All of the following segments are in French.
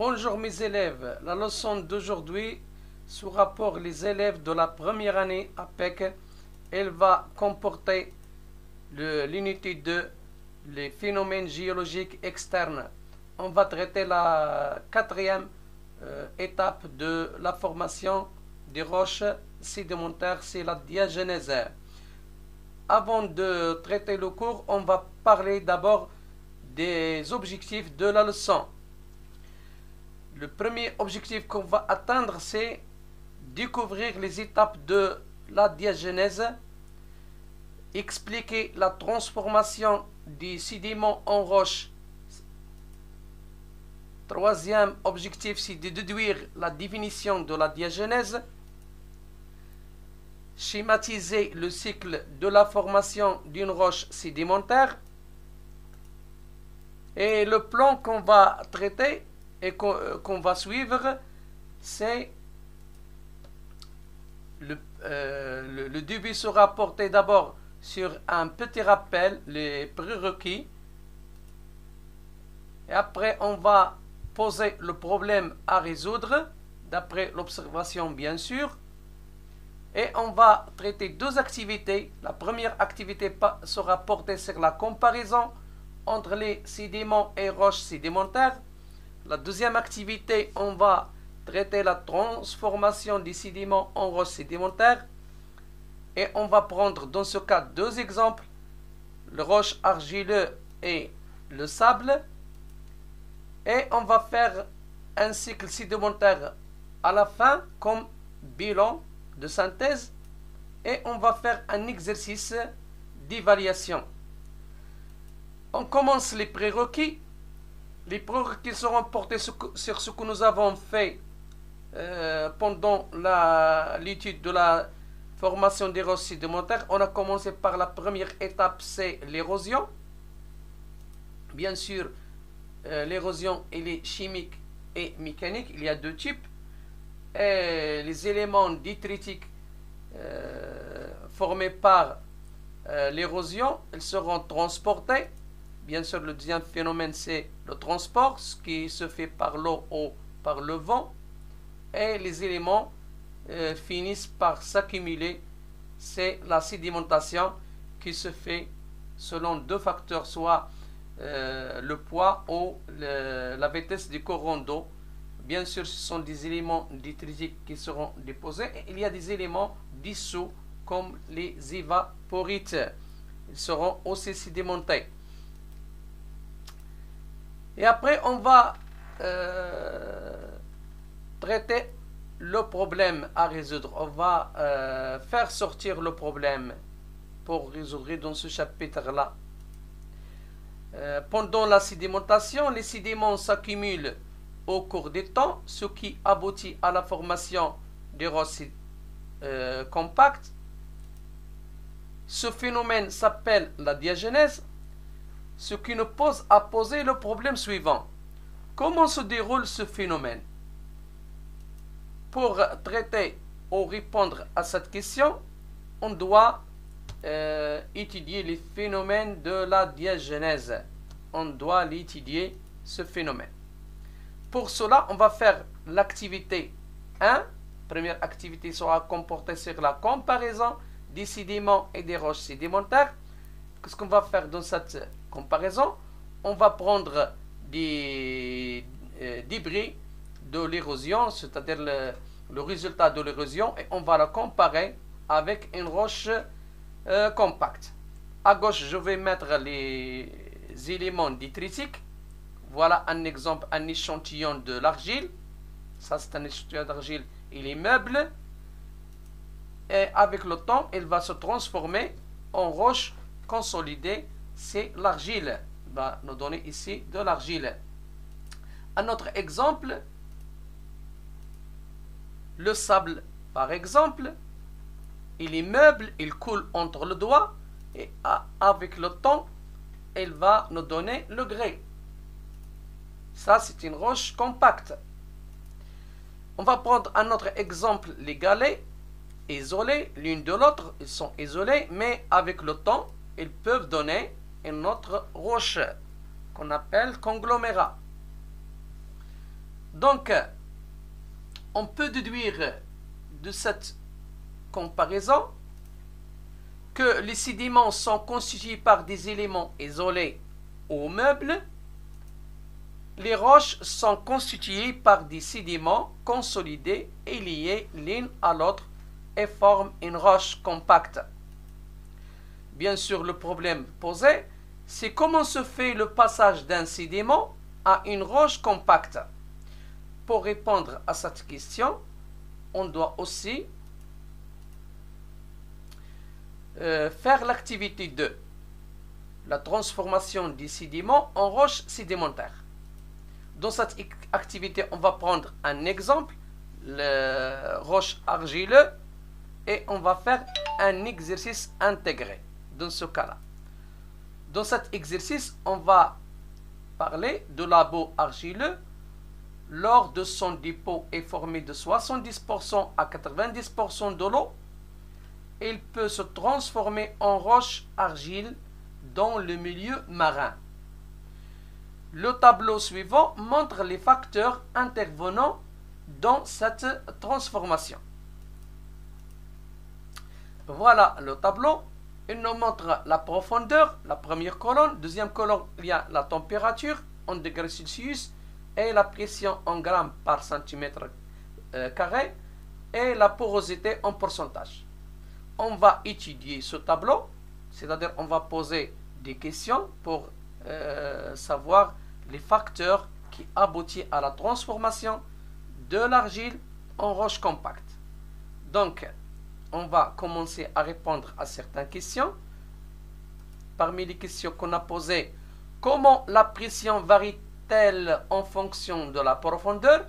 Bonjour mes élèves, la leçon d'aujourd'hui sera pour les élèves de la première année APEC. Elle va comporter l'unité 2, les phénomènes géologiques externes. On va traiter la quatrième étape de la formation des roches sédimentaires, c'est la diagenèse. Avant de traiter le cours, on va parler d'abord des objectifs de la leçon. Le premier objectif qu'on va atteindre, c'est découvrir les étapes de la diagenèse, expliquer la transformation des sédiments en roches. Troisième objectif, c'est de déduire la définition de la diagenèse, schématiser le cycle de la formation d'une roche sédimentaire. Et le plan qu'on va traiter et qu'on va suivre, c'est le début sera porté d'abord sur un petit rappel, les prérequis, et après on va poser le problème à résoudre, d'après l'observation bien sûr, et on va traiter deux activités. La première activité sera portée sur la comparaison entre les sédiments et roches sédimentaires. La deuxième activité, on va traiter la transformation des sédiments en roches sédimentaires. Et on va prendre dans ce cas deux exemples, le roche argileux et le sable. Et on va faire un cycle sédimentaire à la fin comme bilan de synthèse. Et on va faire un exercice d'évaluation. On commence les prérequis. Les prérequis seront portés sur ce que nous avons fait pendant l'étude de la formation des roches sédimentaires. On a commencé par la première étape, c'est l'érosion. Bien sûr, l'érosion elle est chimique et mécanique. Il y a deux types. Et les éléments détritiques formés par l'érosion, ils seront transportés. Bien sûr, le deuxième phénomène, c'est le transport, ce qui se fait par l'eau ou par le vent. Et les éléments finissent par s'accumuler. C'est la sédimentation qui se fait selon deux facteurs, soit le poids ou la vitesse du courant d'eau. Bien sûr, ce sont des éléments détritiques qui seront déposés. Et il y a des éléments dissous comme les évaporites. Ils seront aussi sédimentés. Et après, on va traiter le problème à résoudre. On va faire sortir le problème pour résoudre dans ce chapitre-là. Pendant la sédimentation, les sédiments s'accumulent au cours du temps, ce qui aboutit à la formation des roches compactes. Ce phénomène s'appelle la diagenèse. Ce qui nous pose à poser le problème suivant. Comment se déroule ce phénomène? Pour traiter ou répondre à cette question, on doit étudier les phénomènes de la diagenèse. On doit l'étudier, ce phénomène. Pour cela, on va faire l'activité 1. Première activité sera comportée sur la comparaison des sédiments et des roches sédimentaires. Qu'est-ce qu'on va faire dans cette comparaison? On va prendre des débris de l'érosion, c'est-à-dire le résultat de l'érosion, et on va la comparer avec une roche compacte. À gauche, je vais mettre les éléments détritiques. Voilà un exemple, un échantillon de l'argile. Ça, c'est un échantillon d'argile, il est meuble. Et avec le temps, il va se transformer en roche consolidée. C'est l'argile. Va nous donner ici de l'argile. Un autre exemple, le sable, par exemple, il est meuble, il coule entre le doigt, et avec le temps, il va nous donner le grès. Ça, c'est une roche compacte. On va prendre un autre exemple, les galets, isolés l'une de l'autre, ils sont isolés, mais avec le temps, ils peuvent donner une autre roche qu'on appelle conglomérat. Donc, on peut déduire de cette comparaison que les sédiments sont constitués par des éléments isolés ou meubles. Les roches sont constituées par des sédiments consolidés et liés l'une à l'autre et forment une roche compacte. Bien sûr, le problème posé, c'est comment se fait le passage d'un sédiment à une roche compacte. Pour répondre à cette question, on doit aussi faire l'activité 2, la transformation des sédiments en roches sédimentaires. Dans cette activité, on va prendre un exemple, le roche argileux, et on va faire un exercice intégré dans ce cas-là. Dans cet exercice, on va parler de labo argileux. Lors de son dépôt est formé de 70% à 90% de l'eau. Il peut se transformer en roche argile dans le milieu marin. Le tableau suivant montre les facteurs intervenant dans cette transformation. Voilà le tableau. Il nous montre la profondeur, la première colonne. Deuxième colonne, il y a la température en degrés Celsius et la pression en grammes par centimètre carré et la porosité en pourcentage. On va étudier ce tableau, c'est-à-dire on va poser des questions pour savoir les facteurs qui aboutissent à la transformation de l'argile en roche compacte. Donc, on va commencer à répondre à certaines questions. Parmi les questions qu'on a posées, comment la pression varie-t-elle en fonction de la profondeur?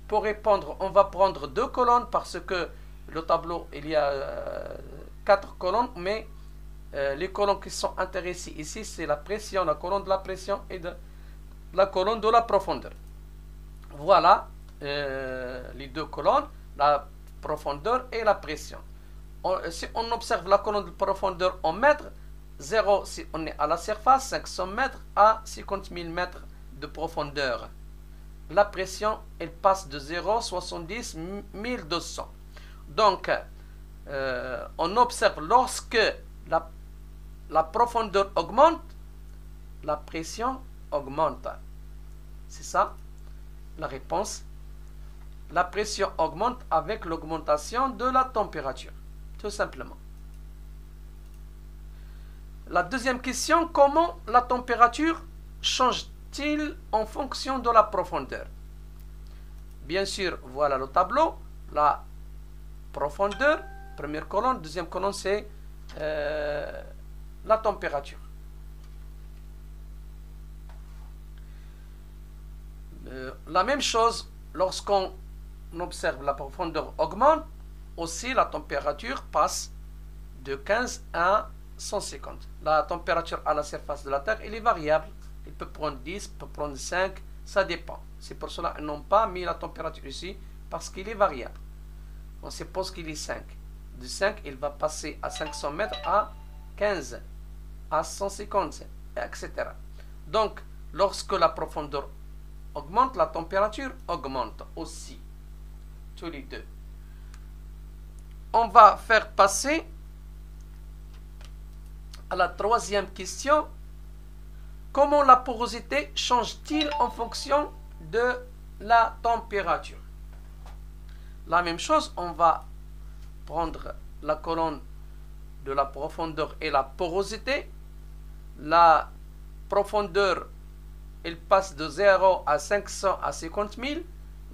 Pour répondre, on va prendre deux colonnes parce que le tableau, il y a 4 colonnes, mais les colonnes qui sont intéressées ici, c'est la pression, la colonne de la pression et la colonne de la profondeur. Voilà les deux colonnes, la profondeur et la pression. Si on observe la colonne de profondeur en mètres, 0 si on est à la surface, 500 mètres à 50 000 mètres de profondeur. La pression, elle passe de 0 à 70 1200. Donc, on observe lorsque la profondeur augmente, la pression augmente. C'est ça la réponse. La pression augmente avec l'augmentation de la température, tout simplement. La deuxième question, comment la température change-t-il en fonction de la profondeur? Bien sûr, voilà le tableau. La profondeur, première colonne, deuxième colonne, c'est la température. La même chose, lorsqu'on observe la profondeur augmente, aussi la température passe de 15 à 150. La température à la surface de la Terre, elle est variable. Il peut prendre 10, peut prendre 5, ça dépend. C'est pour cela qu'ils n'ont pas mis la température ici, parce qu'il est variable. On suppose qu'il est 5. De 5, il va passer à 500 mètres à 15, à 150, etc. Donc, lorsque la profondeur augmente, la température augmente aussi. Tous les deux. On va faire passer à la troisième question. Comment la porosité change-t-il en fonction de la température? La même chose, on va prendre la colonne de la profondeur et la porosité. La profondeur, elle passe de 0 à 500 à 50 000.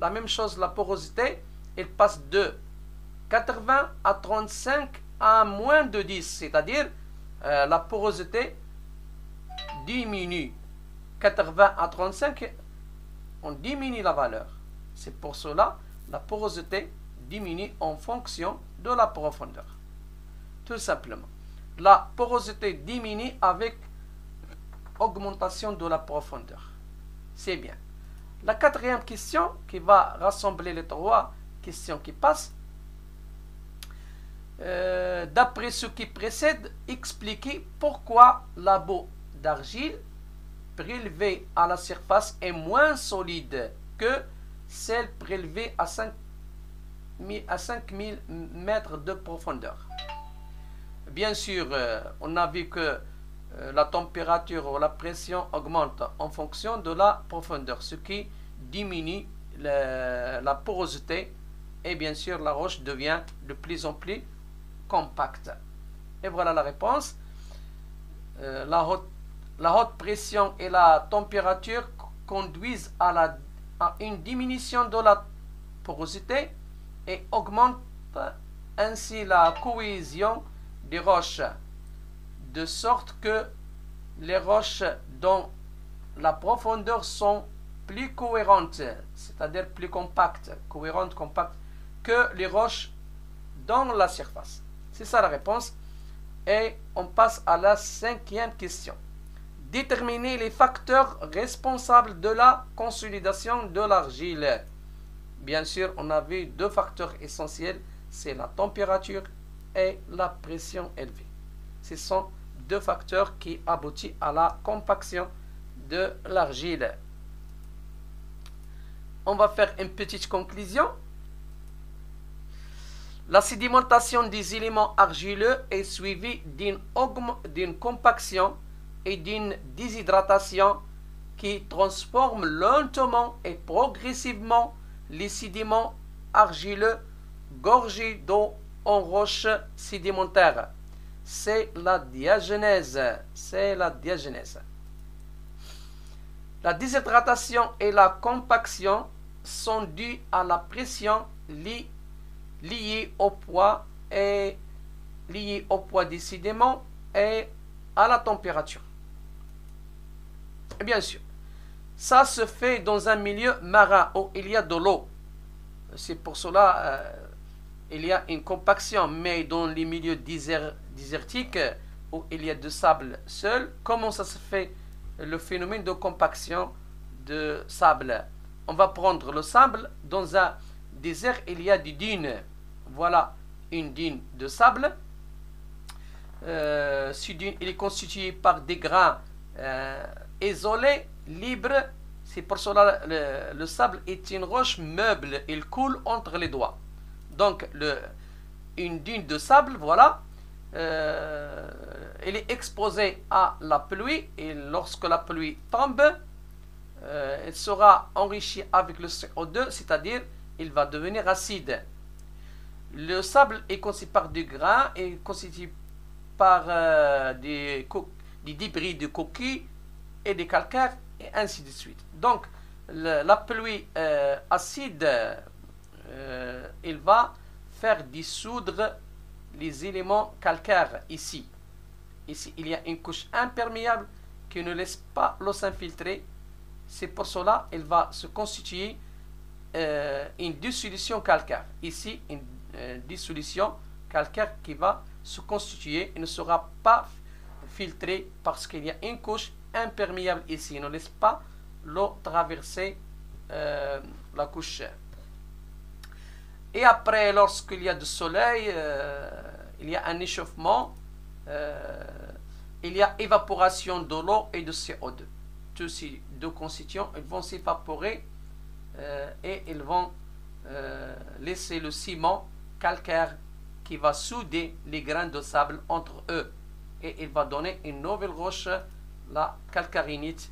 La même chose, la porosité, elle passe de 80 à 35 à moins de 10. C'est-à-dire, la porosité diminue. 80 à 35, on diminue la valeur. C'est pour cela la porosité diminue en fonction de la profondeur. Tout simplement. La porosité diminue avec augmentation de la profondeur. C'est bien. La quatrième question qui va rassembler les trois questions qui passent. D'après ce qui précède, expliquez pourquoi la boue d'argile prélevée à la surface est moins solide que celles prélevées à 5000 mètres de profondeur. Bien sûr, on a vu que la température ou la pression augmente en fonction de la profondeur, ce qui diminue la porosité et bien sûr la roche devient de plus en plus compacte. Et voilà la réponse. La haute pression et la température conduisent à une diminution de la porosité et augmentent ainsi la cohésion des roches, de sorte que les roches dont la profondeur sont plus cohérentes, c'est-à-dire plus compactes, cohérentes, compactes, que les roches dans la surface. C'est ça la réponse. Et on passe à la 5e question. Déterminer les facteurs responsables de la consolidation de l'argile. Bien sûr, on a vu 2 facteurs essentiels, c'est la température et la pression élevée. Ce sont 2 facteurs qui aboutissent à la compaction de l'argile. On va faire une petite conclusion. La sédimentation des éléments argileux est suivie d'une compaction et d'une déshydratation qui transforme lentement et progressivement les sédiments argileux gorgés d'eau en roches sédimentaires. C'est la diagenèse. La déshydratation et la compaction sont dues à la pression liée au poids des sédiments et à la température. Et bien sûr, ça se fait dans un milieu marin où il y a de l'eau. C'est pour cela il y a une compaction, mais dans les milieux désertiques où il y a de sable seul, comment ça se fait le phénomène de compaction de sable? On va prendre le sable. Dans un désert, il y a des dunes. Voilà une dune de sable. Ce dune il est constitué par des grains isolés, libres. C'est pour cela le sable est une roche meuble. Il coule entre les doigts. Donc, une dune de sable, voilà, elle est exposée à la pluie et lorsque la pluie tombe, elle sera enrichie avec le CO2, c'est-à-dire il va devenir acide. Le sable est constitué par des grains et constitué par des débris de coquilles et des calcaires et ainsi de suite. Donc, la pluie acide il va faire dissoudre les éléments calcaires ici. Ici, il y a une couche imperméable qui ne laisse pas l'eau s'infiltrer. C'est pour cela qu'il va se constituer une dissolution calcaire. Ici, une dissolution calcaire qui va se constituer et ne sera pas filtrée parce qu'il y a une couche imperméable ici. Ne laisse pas l'eau traverser la couche. Et après, lorsqu'il y a du soleil, il y a un échauffement, il y a évaporation de l'eau et de CO2. Tous ces 2 constituants, ils vont s'évaporer et ils vont laisser le ciment calcaire qui va souder les grains de sable entre eux. Et il va donner une nouvelle roche, la calcarinite,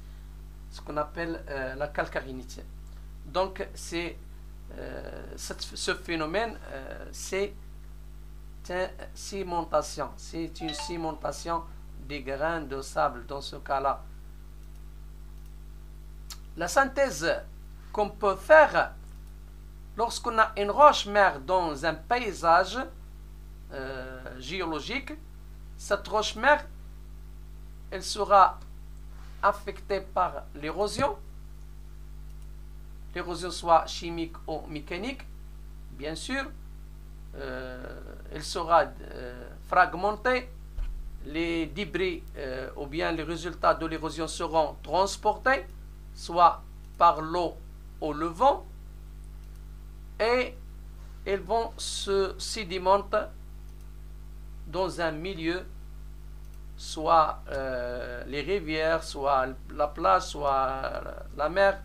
ce qu'on appelle la calcarinite. Donc, c'est ce phénomène, c'est une cimentation. C'est une cimentation des grains de sable dans ce cas-là. La synthèse qu'on peut faire lorsqu'on a une roche-mère dans un paysage géologique, cette roche-mère, elle sera affectée par l'érosion. L'érosion soit chimique ou mécanique, bien sûr, elle sera fragmentée, les débris ou bien les résultats de l'érosion seront transportés, soit par l'eau ou le vent, et elles vont se sédimenter dans un milieu, soit les rivières, soit la plage, soit la mer,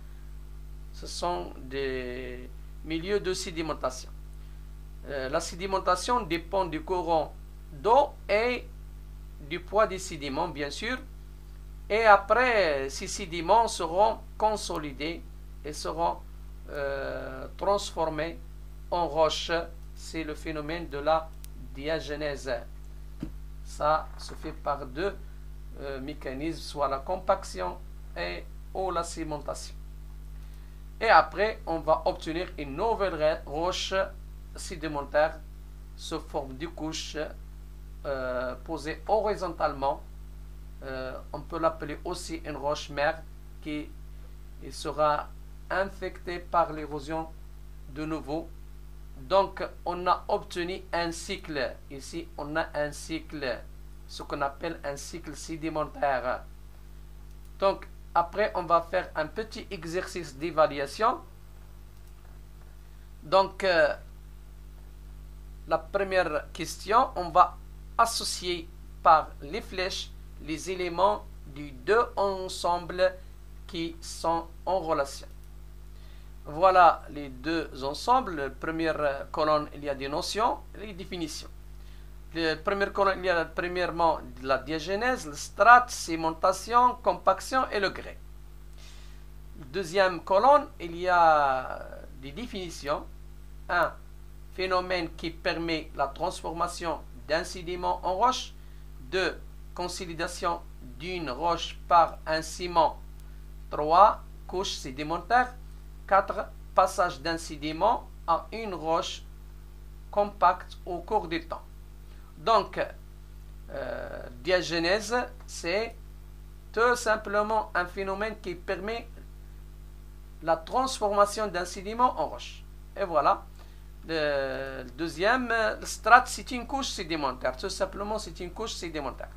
ce sont des milieux de sédimentation. La sédimentation dépend du courant d'eau et du poids des sédiments, bien sûr. Et après, ces sédiments seront consolidés et seront transformés en roche. C'est le phénomène de la diagenèse. Ça se fait par deux mécanismes, soit la compaction ou la sédimentation. Et après, on va obtenir une nouvelle roche sédimentaire sous forme de couche posée horizontalement. On peut l'appeler aussi une roche mère qui sera infectée par l'érosion de nouveau. Donc, on a obtenu un cycle. Ici, on a un cycle, ce qu'on appelle un cycle sédimentaire. Donc, après, on va faire un petit exercice d'évaluation. Donc, la première question, on va associer par les flèches les éléments du deux ensembles qui sont en relation. Voilà les deux ensembles. La première colonne, il y a des notions et des définitions. La première colonne, il y a premièrement la diagenèse, le strate, sédimentation, compaction et le grès. Deuxième colonne, il y a des définitions. Un phénomène qui permet la transformation d'un sédiment en roche. 2. Consolidation d'une roche par un ciment. 3. Couche sédimentaire. 4. Passage d'un sédiment à une roche compacte au cours du temps. Donc, diagenèse, c'est tout simplement un phénomène qui permet la transformation d'un sédiment en roche. Et voilà. Le deuxième, le strate, c'est une couche sédimentaire. Tout simplement, c'est une couche sédimentaire.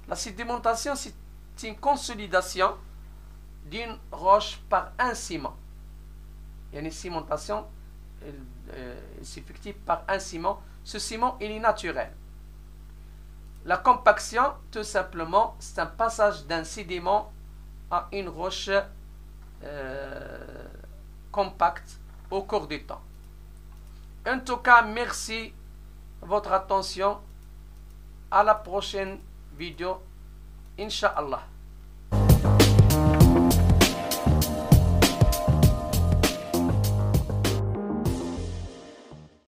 La sédimentation, c'est une consolidation d'une roche par un ciment. Il y a une sédimentation s'effectue par un ciment. Ce ciment, il est naturel. La compaction, tout simplement, c'est un passage d'un sédiment à une roche compacte au cours du temps. En tout cas, merci de votre attention. À la prochaine vidéo, Inch'Allah.